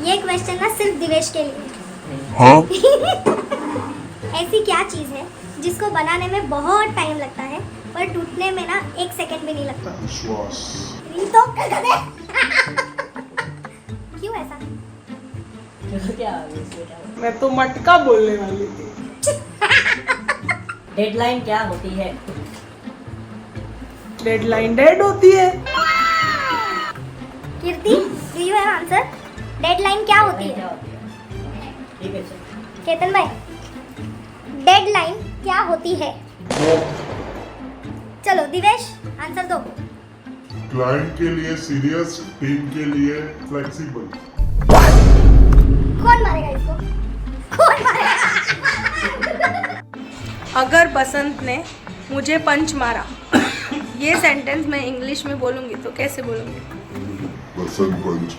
ये क्वेश्चन ना सिर्फ दिवेश के लिए। हाँ? ऐसी क्या चीज़ है जिसको बनाने में बहुत टाइम लगता है पर टूटने में ना 1 सेकंड भी नहीं लगता? विश्वास। ये तो क्यों ऐसा? क्या इसमें क्या होता मैं तो मटका बोलने वाली थी। है? डेडलाइन क्या होती है? डेडलाइन डेड होती है। Kirti, do you have answer? Deadline क्या होती क्या है? होती है? ठीक है चल। केतन भाई, डेडलाइन क्या होती है? चलो दिवेश आंसर दो। क्लाइंट के लिए सीरियस, टीम के लिए फ्लेक्सिबल। कौन मारेगा इसको? कौन मारेगा? अगर बसंत ने मुझे पंच मारा, ये सेंटेंस मैं इंग्लिश में बोलूंगी तो कैसे बोलूंगी? बसंत पंच।